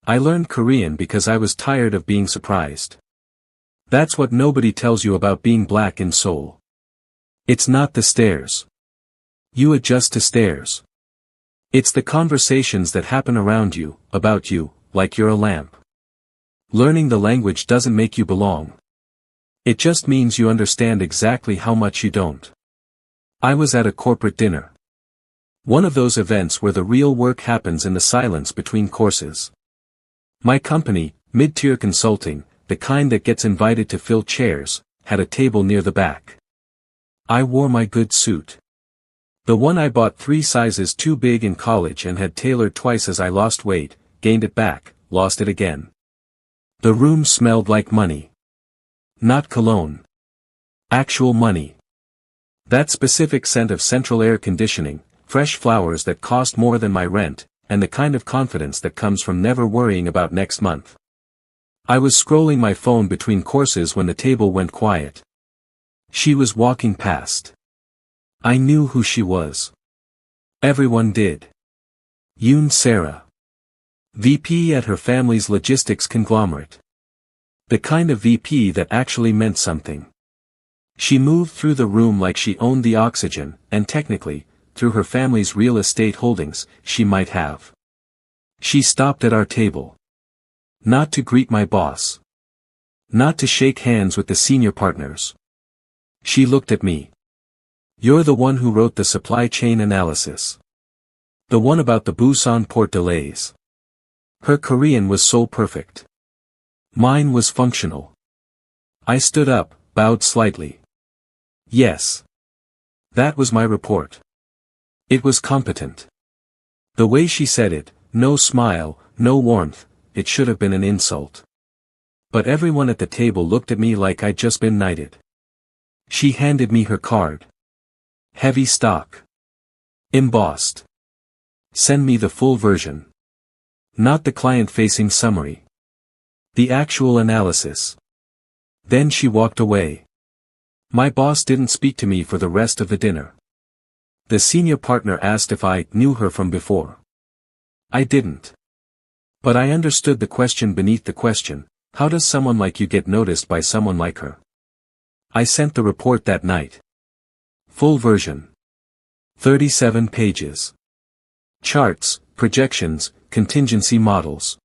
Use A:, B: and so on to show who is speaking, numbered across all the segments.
A: I learned Korean because I was tired of being surprised. That's what nobody tells you about being black in Seoul. It's not the stairs. You adjust to stairs. It's the conversations that happen around you, about you, like you're a lamp. Learning the language doesn't make you belong. It just means you understand exactly how much you don't. I was at a corporate dinner. One of those events where the real work happens in the silence between courses. My company, mid-tier consulting, the kind that gets invited to fill chairs, had a table near the back. I wore my good suit. The one I bought 3 sizes too big in college and had tailored twice as I lost weight, gained it back, lost it again. The room smelled like money. Not cologne. Actual money. That specific scent of central air conditioning, fresh flowers that cost more than my rent, and the kind of confidence that comes from never worrying about next month. I was scrolling my phone between courses when the table went quiet. She was walking past. I knew who she was. Everyone did. Yoon Sarah. VP at her family's logistics conglomerate. The kind of VP that actually meant something. She moved through the room like she owned the oxygen, and technically, through her family's real estate holdings, she might have. She stopped at our table. Not to greet my boss. Not to shake hands with the senior partners. She looked at me. You're the one who wrote the supply chain analysis. The one about the Busan port delays. Her Korean was so perfect. Mine was functional. I stood up, bowed slightly. Yes. That was my report. It was competent. The way she said it, no smile, no warmth, it should have been an insult. But everyone at the table looked at me like I'd just been knighted. She handed me her card. Heavy stock. Embossed. Send me the full version. Not the client-facing summary. The actual analysis. Then she walked away. My boss didn't speak to me for the rest of the dinner. The senior partner asked if I knew her from before. I didn't. But I understood the question beneath the question, how does someone like you get noticed by someone like her? I sent the report that night. Full version. 37 pages. Charts, projections, contingency models.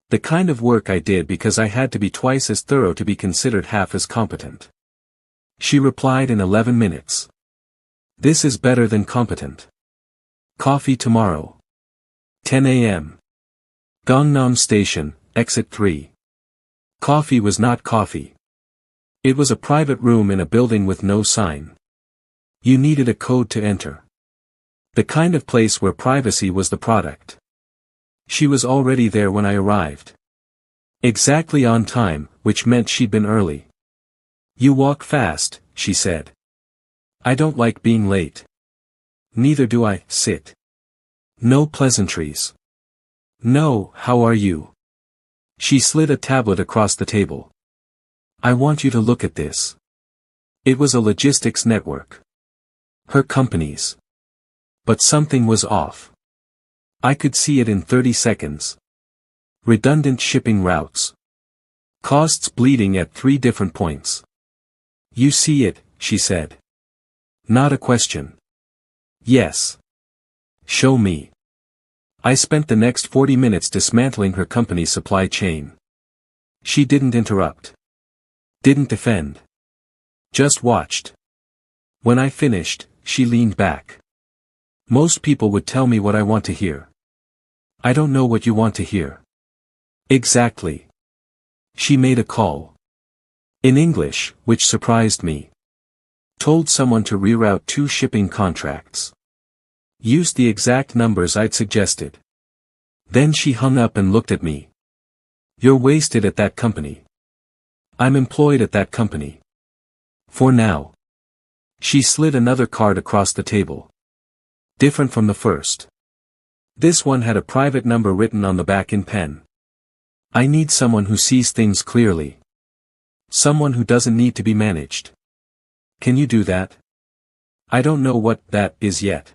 A: The kind of work I did because I had to be twice as thorough to be considered half as competent. She replied in 11 minutes. This is better than competent. Coffee tomorrow. 10 a.m. Gangnam Station, Exit 3. Coffee was not coffee. It was a private room in a building with no sign. You needed a code to enter. The kind of place where privacy was the product. She was already there when I arrived. Exactly on time, which meant she'd been early. You walk fast, she said. I don't like being late. Neither do I. Sit. No pleasantries. No, how are you? She slid a tablet across the table. I want you to look at this. It was a logistics network. Her company's. But something was off. I could see it in 30 seconds. Redundant shipping routes. Costs bleeding at 3 different points. You see it, she said. Not a question. Yes. Show me. I spent the next 40 minutes dismantling her company's supply chain. She didn't interrupt. Didn't defend. Just watched. When I finished, she leaned back. Most people would tell me what I want to hear. I don't know what you want to hear. Exactly. She made a call. In English, which surprised me. Told someone to reroute 2 shipping contracts. Used the exact numbers I'd suggested. Then she hung up and looked at me. You're wasted at that company. I'm employed at that company. For now. She slid another card across the table. Different from the first. This one had a private number written on the back in pen. I need someone who sees things clearly. Someone who doesn't need to be managed. Can you do that? I don't know what that is yet.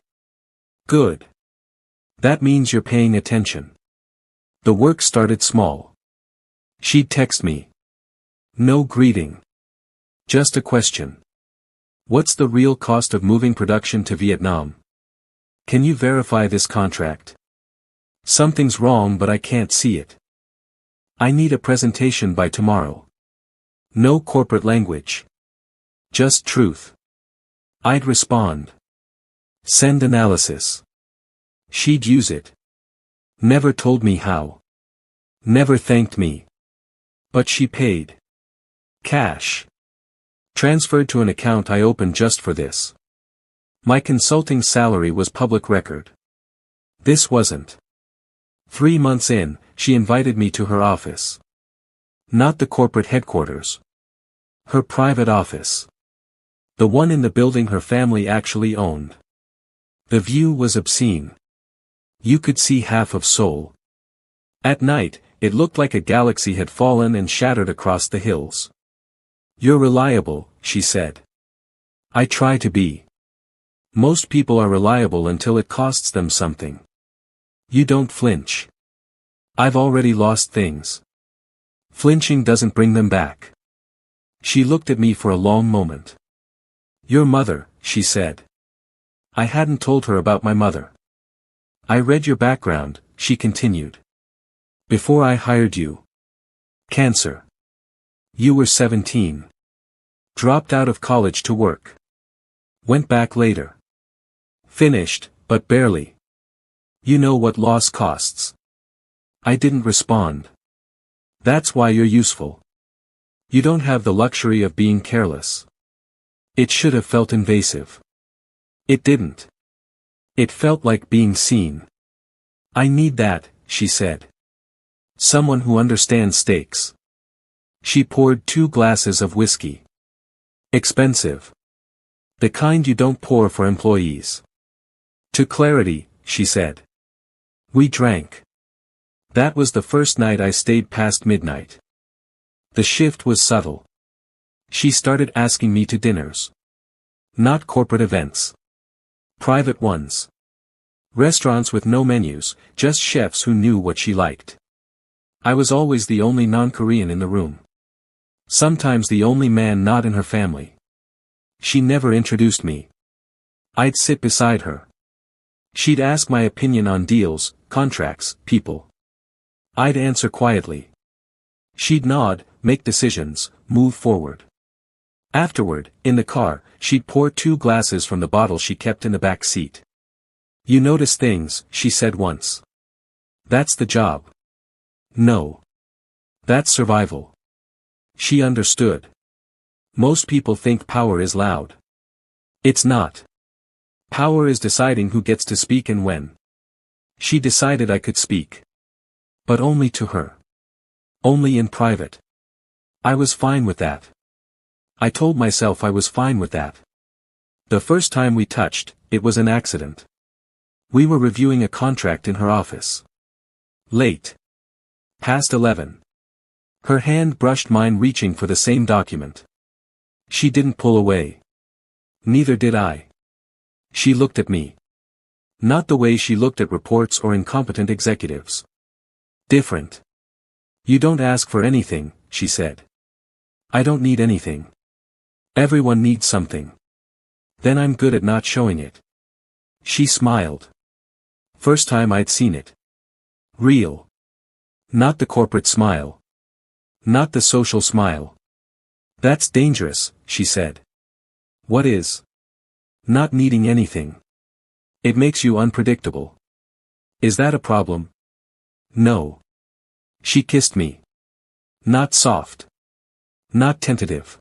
A: Good. That means you're paying attention. The work started small. She'd text me. No greeting. Just a question. What's the real cost of moving production to Vietnam? Can you verify this contract? Something's wrong but I can't see it. I need a presentation by tomorrow. No corporate language. Just truth. I'd respond. Send analysis. She'd use it. Never told me how. Never thanked me. But she paid. Cash. Transferred to an account I opened just for this. My consulting salary was public record. This wasn't. 3 months in, she invited me to her office. Not the corporate headquarters. Her private office. The one in the building her family actually owned. The view was obscene. You could see half of Seoul. At night, it looked like a galaxy had fallen and shattered across the hills. You're reliable, she said. I try to be. Most people are reliable until it costs them something. You don't flinch. I've already lost things. Flinching doesn't bring them back. She looked at me for a long moment. Your mother, she said. I hadn't told her about my mother. I read your background, she continued. Before I hired you. Cancer. You were 17. Dropped out of college to work. Went back later. Finished, but barely. You know what loss costs. I didn't respond. That's why you're useful. You don't have the luxury of being careless. It should have felt invasive. It didn't. It felt like being seen. I need that, she said. Someone who understands stakes. She poured 2 glasses of whiskey. Expensive. The kind you don't pour for employees. To clarity, she said. We drank. That was the first night I stayed past midnight. The shift was subtle. She started asking me to dinners. Not corporate events. Private ones. Restaurants with no menus, just chefs who knew what she liked. I was always the only non-Korean in the room. Sometimes the only man not in her family. She never introduced me. I'd sit beside her. She'd ask my opinion on deals, contracts, people. I'd answer quietly. She'd nod, make decisions, move forward. Afterward, in the car, she'd pour 2 glasses from the bottle she kept in the back seat. You notice things, she said once. That's the job. No. That's survival. She understood. Most people think power is loud. It's not. Power is deciding who gets to speak and when. She decided I could speak. But only to her. Only in private. I was fine with that. I told myself I was fine with that. The first time we touched, it was an accident. We were reviewing a contract in her office. Late. Past 11. Her hand brushed mine reaching for the same document. She didn't pull away. Neither did I. She looked at me. Not the way she looked at reports or incompetent executives. Different. You don't ask for anything, she said. I don't need anything. Everyone needs something. Then I'm good at not showing it. She smiled. First time I'd seen it. Real. Not the corporate smile. Not the social smile. That's dangerous, she said. What is? Not needing anything. It makes you unpredictable. Is that a problem? No. She kissed me. Not soft. Not tentative.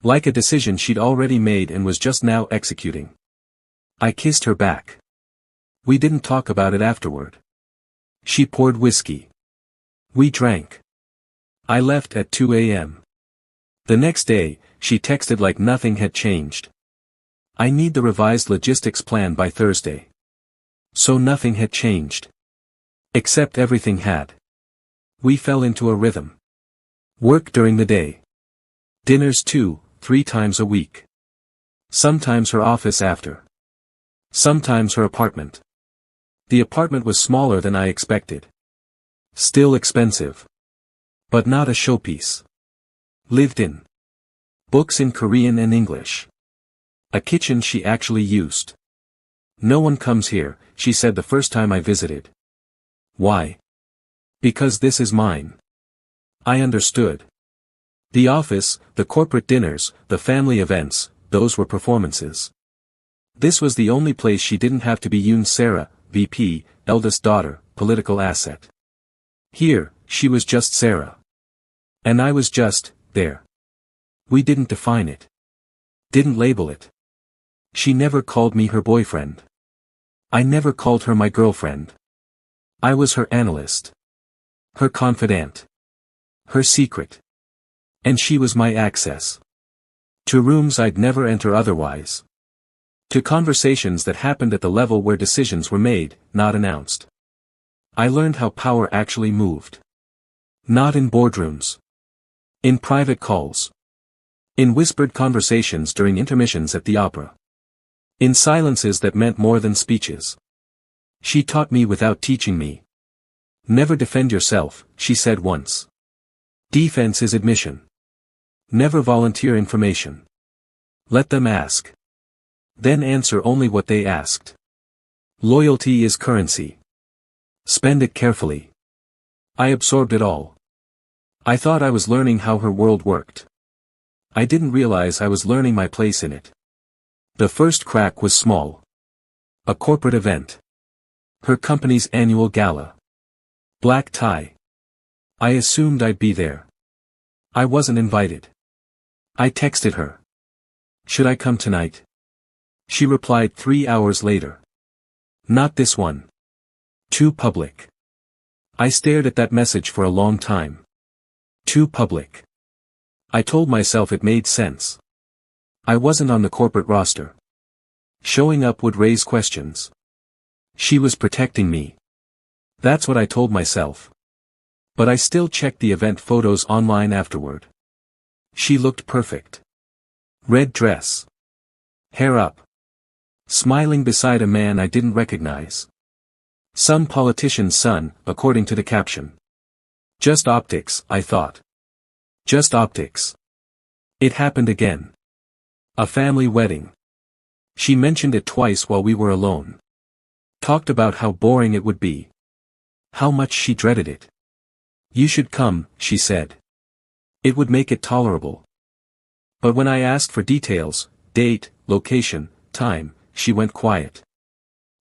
A: Like a decision she'd already made and was just now executing. I kissed her back. We didn't talk about it afterward. She poured whiskey. We drank. I left at 2 a.m. The next day, she texted like nothing had changed. I need the revised logistics plan by Thursday. So nothing had changed. Except everything had. We fell into a rhythm. Work during the day. Dinners 2-3 times a week. Sometimes her office after. Sometimes her apartment. The apartment was smaller than I expected. Still expensive. But not a showpiece. Lived in. Books in Korean and English. A kitchen she actually used. No one comes here, she said the first time I visited. Why? Because this is mine. I understood. The office, the corporate dinners, the family events, those were performances. This was the only place she didn't have to be Yoon Sarah, VP, eldest daughter, political asset. Here, she was just Sarah. And I was just, there. We didn't define it. Didn't label it. She never called me her boyfriend. I never called her my girlfriend. I was her analyst. Her confidant. Her secret. And she was my access. To rooms I'd never enter otherwise. To conversations that happened at the level where decisions were made, not announced. I learned how power actually moved. Not in boardrooms. In private calls. In whispered conversations during intermissions at the opera. In silences that meant more than speeches. She taught me without teaching me. Never defend yourself, she said once. Defense is admission. Never volunteer information. Let them ask. Then answer only what they asked. Loyalty is currency. Spend it carefully. I absorbed it all. I thought I was learning how her world worked. I didn't realize I was learning my place in it. The first crack was small. A corporate event. Her company's annual gala. Black tie. I assumed I'd be there. I wasn't invited. I texted her. Should I come tonight? She replied 3 hours later. Not this one. Too public. I stared at that message for a long time. Too public. I told myself it made sense. I wasn't on the corporate roster. Showing up would raise questions. She was protecting me. That's what I told myself. But I still checked the event photos online afterward. She looked perfect. Red dress. Hair up. Smiling beside a man I didn't recognize. Some politician's son, according to the caption. Just optics, I thought. Just optics. It happened again. A family wedding. She mentioned it twice while we were alone. Talked about how boring it would be. How much she dreaded it. You should come, she said. It would make it tolerable. But when I asked for details, date, location, time, she went quiet.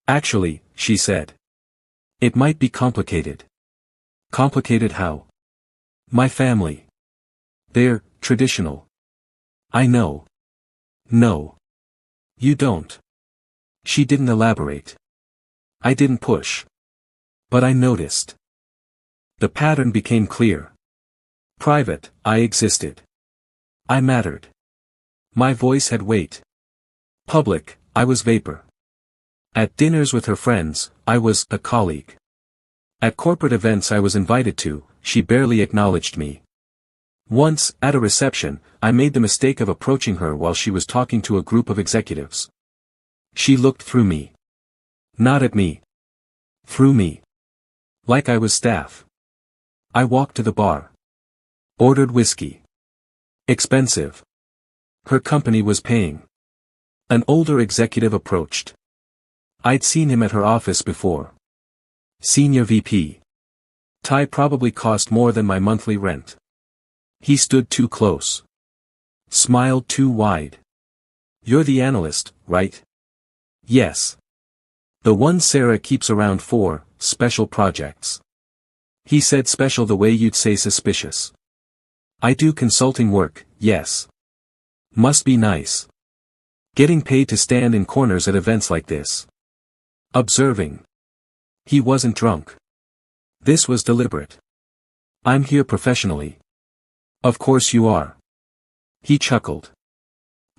A: Actually, she said. It might be complicated. Complicated how? My family. They're traditional. I know. No. You don't. She didn't elaborate. I didn't push. But I noticed. The pattern became clear. Private, I existed. I mattered. My voice had weight. Public, I was vapor. At dinners with her friends, I was a colleague. At corporate events I was invited to, she barely acknowledged me. Once, at a reception, I made the mistake of approaching her while she was talking to a group of executives. She looked through me. Not at me. Through me. Like I was staff. I walked to the bar. Ordered whiskey. Expensive. Her company was paying. An older executive approached. I'd seen him at her office before. Senior VP. Tie probably cost more than my monthly rent. He stood too close. Smiled too wide. You're the analyst, right? Yes. The one Sarah keeps around for special projects. He said special the way you'd say suspicious. I do consulting work, yes. Must be nice. Getting paid to stand in corners at events like this. Observing. He wasn't drunk. This was deliberate. I'm here professionally. Of course you are. He chuckled.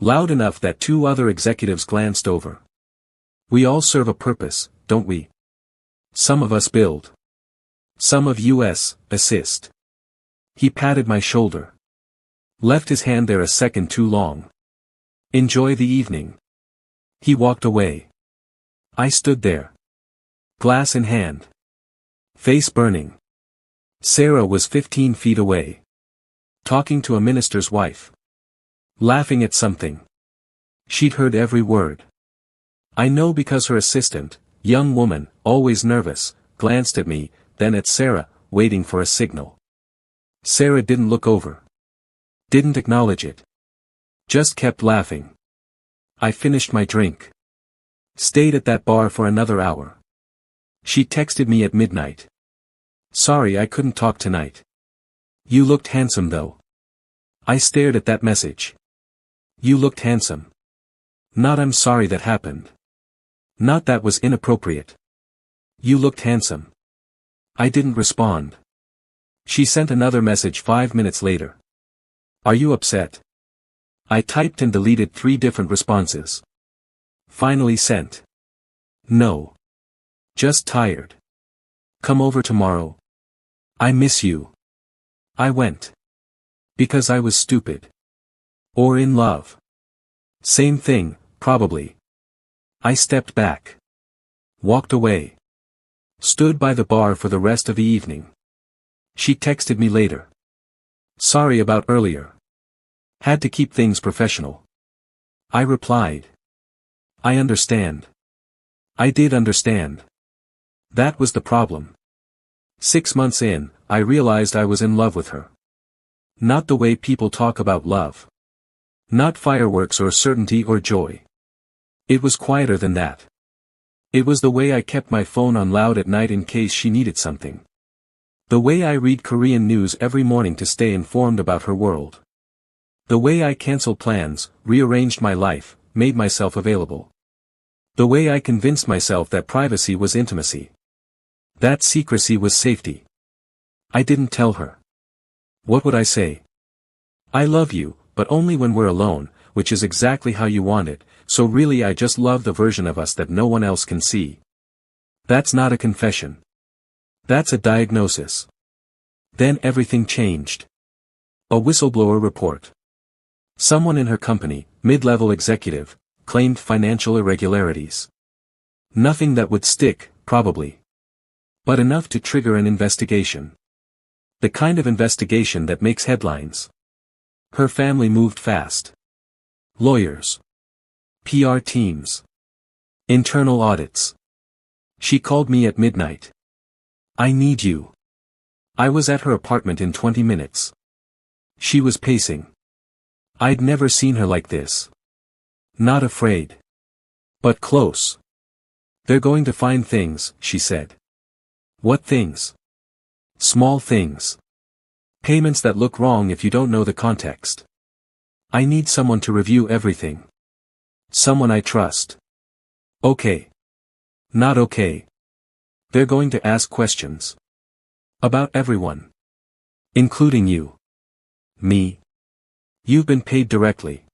A: Loud enough that 2 other executives glanced over. We all serve a purpose, don't we? Some of us build. Some of us assist. He patted my shoulder. Left his hand there a second too long. Enjoy the evening. He walked away. I stood there. Glass in hand. Face burning. Sarah was 15 feet away. Talking to a minister's wife. Laughing at something. She'd heard every word. I know because her assistant, young woman, always nervous, glanced at me, then at Sarah, waiting for a signal. Sarah didn't look over. Didn't acknowledge it. Just kept laughing. I finished my drink. Stayed at that bar for another hour. She texted me at midnight. Sorry I couldn't talk tonight. You looked handsome though. I stared at that message. You looked handsome. Not I'm sorry that happened. Not that was inappropriate. You looked handsome. I didn't respond. She sent another message 5 minutes later. Are you upset? I typed and deleted 3 different responses. Finally sent. No. Just tired. Come over tomorrow. I miss you. I went. Because I was stupid. Or in love. Same thing, probably. I stepped back. Walked away. Stood by the bar for the rest of the evening. She texted me later. Sorry about earlier. Had to keep things professional. I replied. I understand. I did understand. That was the problem. 6 months in, I realized I was in love with her. Not the way people talk about love. Not fireworks or certainty or joy. It was quieter than that. It was the way I kept my phone on loud at night in case she needed something. The way I read Korean news every morning to stay informed about her world. The way I canceled plans, rearranged my life, made myself available. The way I convinced myself that privacy was intimacy. That secrecy was safety. I didn't tell her. What would I say? I love you, but only when we're alone, which is exactly how you want it, so really I just love the version of us that no one else can see. That's not a confession. That's a diagnosis. Then everything changed. A whistleblower report. Someone in her company, mid-level executive, claimed financial irregularities. Nothing that would stick, probably. But enough to trigger an investigation. The kind of investigation that makes headlines. Her family moved fast. Lawyers. PR teams. Internal audits. She called me at midnight. I need you. I was at her apartment in 20 minutes. She was pacing. I'd never seen her like this. Not afraid. But close. They're going to find things, she said. What things? Small things. Payments that look wrong if you don't know the context. I need someone to review everything. Someone I trust. Okay. Not okay. They're going to ask questions. About everyone. Including you. Me. You've been paid directly.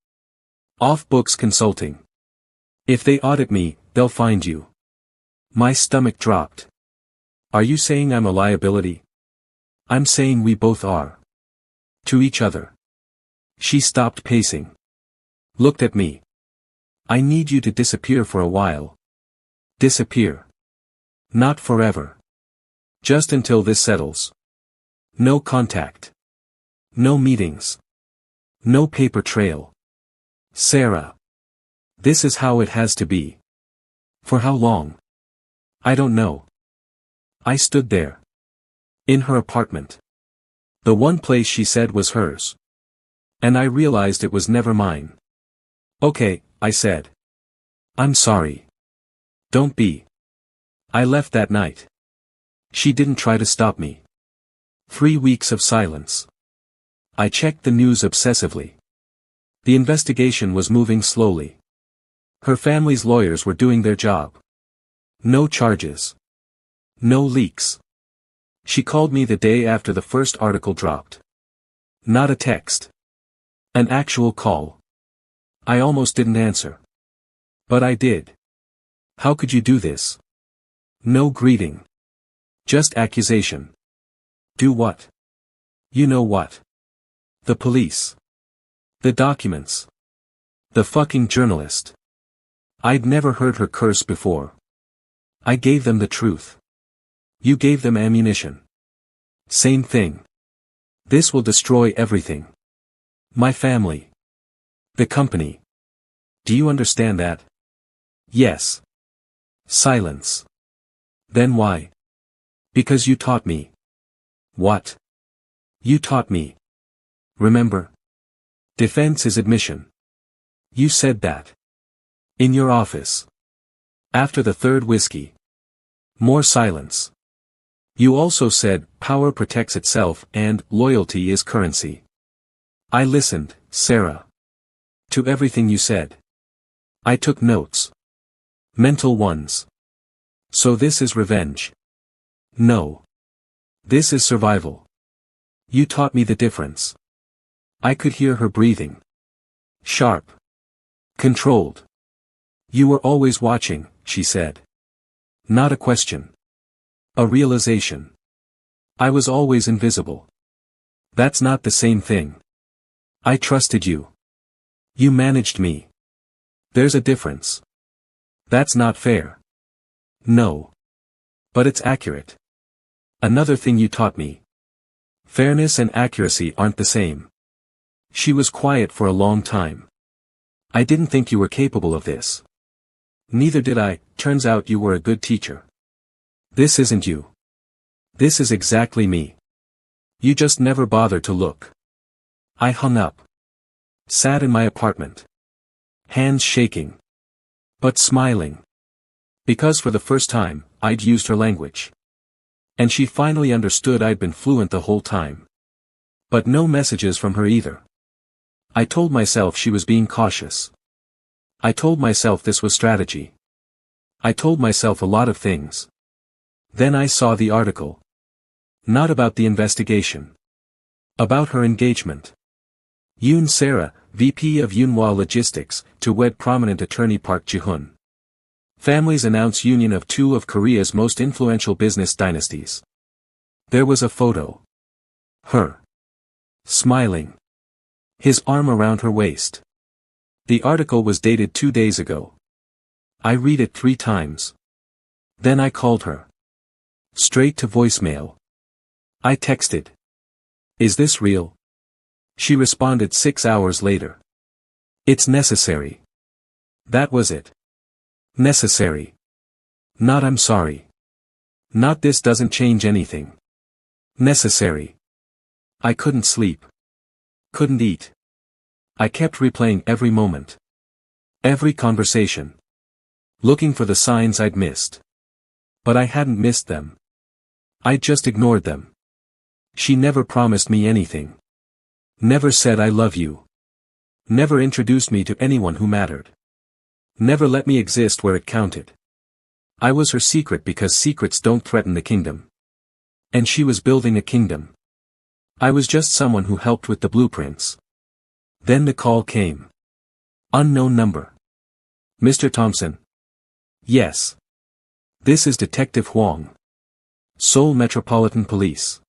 A: Off-books consulting. If they audit me, they'll find you. My stomach dropped. Are you saying I'm a liability? I'm saying we both are. To each other. She stopped pacing. Looked at me. I need you to disappear for a while. Disappear. Not forever. Just until this settles. No contact. No meetings. No paper trail. Sarah. This is how it has to be. For how long? I don't know. I stood there. In her apartment. The one place she said was hers. And I realized it was never mine. Okay, I said. I'm sorry. Don't be. I left that night. She didn't try to stop me. 3 weeks of silence. I checked the news obsessively. The investigation was moving slowly. Her family's lawyers were doing their job. No charges. No leaks. She called me the day after the first article dropped. Not a text. An actual call. I almost didn't answer. But I did. How could you do this? No greeting. Just accusation. Do what? You know what? The police. The documents. The fucking journalist. I'd never heard her curse before. I gave them the truth. You gave them ammunition. Same thing. This will destroy everything. My family. The company. Do you understand that? Yes. Silence. Then why? Because you taught me. What? You taught me. Remember? Defense is admission. You said that. In your office. After the third whiskey. More silence. You also said, power protects itself and loyalty is currency. I listened, Sarah. To everything you said. I took notes. Mental ones. So this is revenge. No. This is survival. You taught me the difference. I could hear her breathing. Sharp. Controlled. You were always watching, she said. Not a question. A realization. I was always invisible. That's not the same thing. I trusted you. You managed me. There's a difference. That's not fair. No. But it's accurate. Another thing you taught me. Fairness and accuracy aren't the same. She was quiet for a long time. I didn't think you were capable of this. Neither did I. Turns out you were a good teacher. This isn't you. This is exactly me. You just never bothered to look. I hung up. Sat in my apartment. Hands shaking. But smiling. Because for the first time, I'd used her language. And she finally understood I'd been fluent the whole time. But no messages from her either. I told myself she was being cautious. I told myself this was strategy. I told myself a lot of things. Then I saw the article. Not about the investigation. About her engagement. Yoon Sarah, VP of Yunhua Logistics, to wed prominent attorney Park Ji-hoon. Families announce union of two of Korea's most influential business dynasties. There was a photo. Her. Smiling. His arm around her waist. The article was dated 2 days ago. I read it 3 times. Then I called her. Straight to voicemail. I texted. Is this real? She responded 6 hours later. It's necessary. That was it. Necessary. Not I'm sorry. Not this doesn't change anything. Necessary. I couldn't sleep. Couldn't eat. I kept replaying every moment. Every conversation. Looking for the signs I'd missed. But I hadn't missed them. I just ignored them. She never promised me anything. Never said I love you. Never introduced me to anyone who mattered. Never let me exist where it counted. I was her secret because secrets don't threaten the kingdom. And she was building a kingdom. I was just someone who helped with the blueprints. Then the call came. Unknown number. Mr. Thompson. Yes. This is Detective Huang. Seoul Metropolitan Police.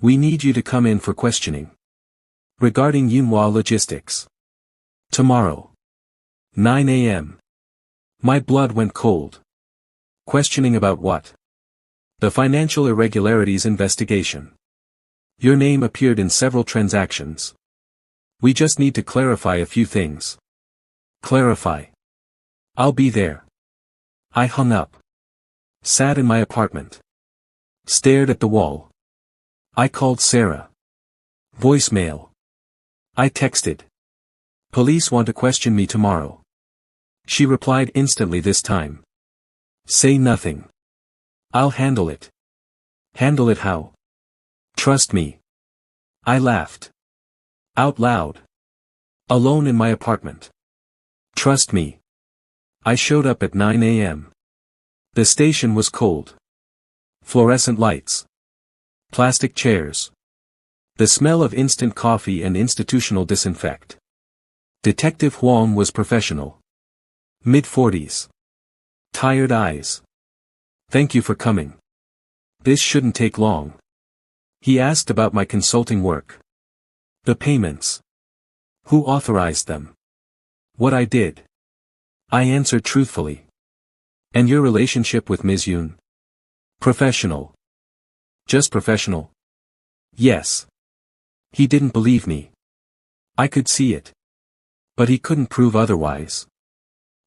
A: We need you to come in for questioning. Regarding Yunhua Logistics. Tomorrow. 9 a.m. My blood went cold. Questioning about what? The financial irregularities investigation. Your name appeared in several transactions. We just need to clarify a few things. Clarify. I'll be there. I hung up. Sat in my apartment. Stared at the wall. I called Sarah. Voicemail. I texted. Police want to question me tomorrow. She replied instantly this time. Say nothing. I'll handle it. Handle it how? Trust me. I laughed. Out loud. Alone in my apartment. Trust me. I showed up at 9 a.m. The station was cold. Fluorescent lights. Plastic chairs. The smell of instant coffee and institutional disinfect. Detective Huang was professional. Mid-40s. Tired eyes. Thank you for coming. This shouldn't take long. He asked about my consulting work. The payments. Who authorized them? What I did. I answered truthfully. And your relationship with Ms. Yoon? Professional. Just professional. Yes. He didn't believe me. I could see it. But he couldn't prove otherwise.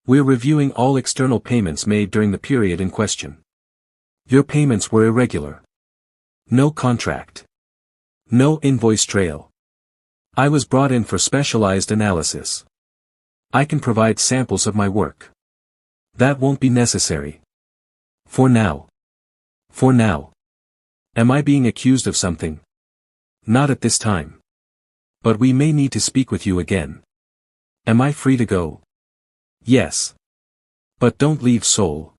A: We're reviewing all external payments made during the period in question. Your payments were irregular. No contract. No invoice trail. I was brought in for specialized analysis. I can provide samples of my work. That won't be necessary. For now. For now. Am I being accused of something? Not at this time. But we may need to speak with you again. Am I free to go? Yes. But don't leave Seoul.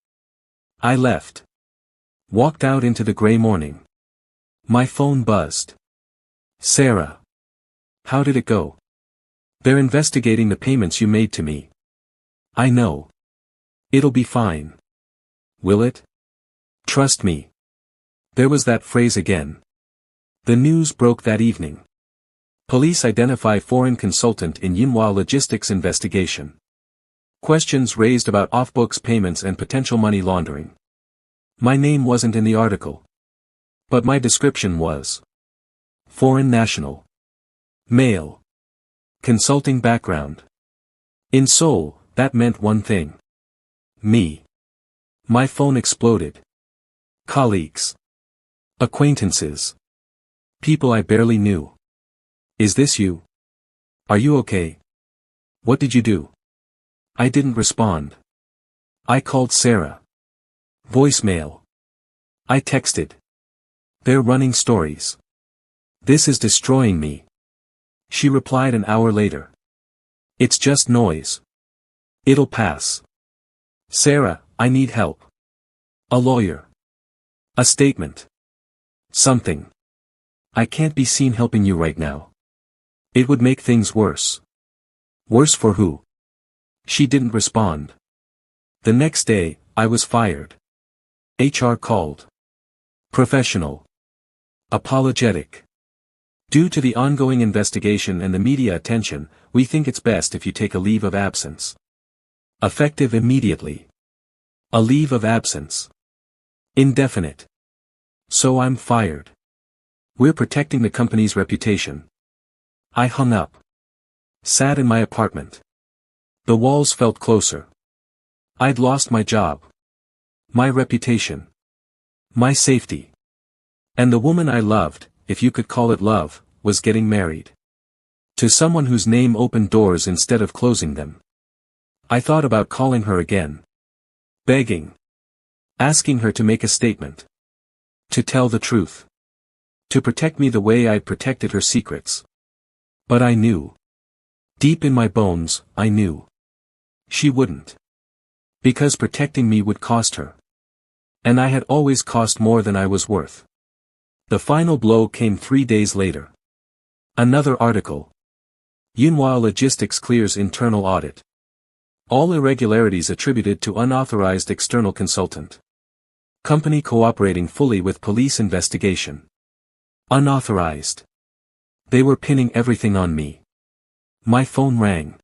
A: I left. Walked out into the gray morning. My phone buzzed. Sarah. How did it go? They're investigating the payments you made to me. I know. It'll be fine. Will it? Trust me. There was that phrase again. The news broke that evening. Police identify foreign consultant in Yinhua logistics investigation. Questions raised about off-books payments and potential money laundering. My name wasn't in the article. But my description was. Foreign national. Male. Consulting background. In Seoul, that meant one thing. Me. My phone exploded. Colleagues. Acquaintances. People I barely knew. Is this you? Are you okay? What did you do? I didn't respond. I called Sarah. Voicemail. I texted. They're running stories. This is destroying me. She replied an hour later. It's just noise. It'll pass. Sarah, I need help. A lawyer. A statement. Something. I can't be seen helping you right now. It would make things worse. Worse for who? She didn't respond. The next day, I was fired. HR called. Professional. Apologetic. Due to the ongoing investigation and the media attention, we think it's best if you take a leave of absence. Effective immediately. A leave of absence. Indefinite. So I'm fired. We're protecting the company's reputation. I hung up. Sat in my apartment. The walls felt closer. I'd lost my job. My reputation. My safety. And the woman I loved, if you could call it love, was getting married. To someone whose name opened doors instead of closing them. I thought about calling her again. Begging. Asking her to make a statement. To tell the truth. To protect me the way I'd protected her secrets. But I knew. Deep in my bones, I knew. She wouldn't. Because protecting me would cost her. And I had always cost more than I was worth. The final blow came 3 days later. Another article. Yinhua Logistics clears internal audit. All irregularities attributed to unauthorized external consultant. Company cooperating fully with police investigation. Unauthorized. They were pinning everything on me. My phone rang.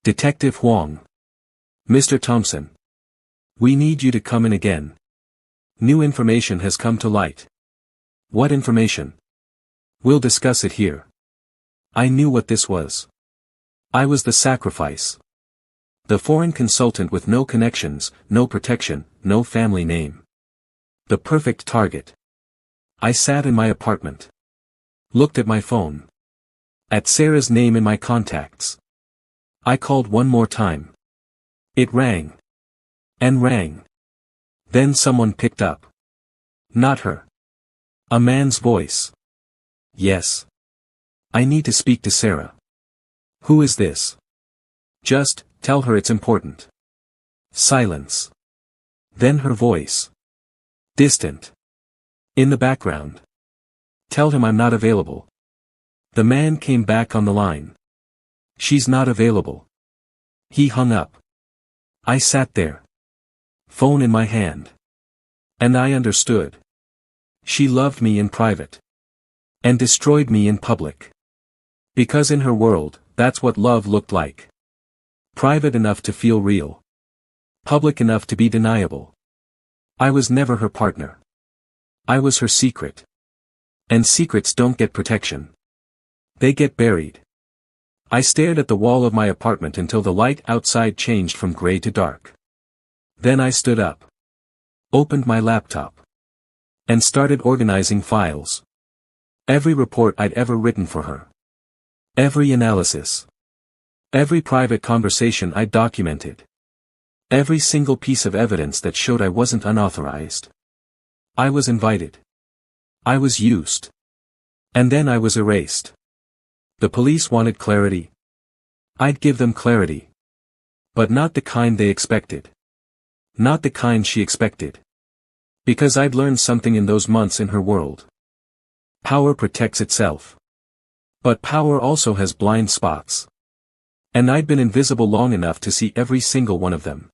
A: Detective Huang. Mr. Thompson. We need you to come in again. New information has come to light. What information? We'll discuss it here. I knew what this was. I was the sacrifice. The foreign consultant with no connections, no protection, no family name. The perfect target. I sat in my apartment. Looked at my phone. At Sarah's name in my contacts. I called one more time. It rang. And rang. Then someone picked up. Not her. A man's voice. Yes. I need to speak to Sarah. Who is this? Just, tell her it's important. Silence. Then her voice. Distant. In the background. Tell him I'm not available. The man came back on the line. She's not available. He hung up. I sat there. Phone in my hand. And I understood. She loved me in private. And destroyed me in public. Because in her world, that's what love looked like. Private enough to feel real. Public enough to be deniable. I was never her partner. I was her secret. And secrets don't get protection. They get buried. I stared at the wall of my apartment until the light outside changed from gray to dark. Then I stood up. Opened my laptop. And started organizing files. Every report I'd ever written for her. Every analysis. Every private conversation I'd documented. Every single piece of evidence that showed I wasn't unauthorized. I was invited. I was used. And then I was erased. The police wanted clarity. I'd give them clarity. But not the kind they expected. Not the kind she expected. Because I'd learned something in those months in her world. Power protects itself. But power also has blind spots. And I'd been invisible long enough to see every single one of them.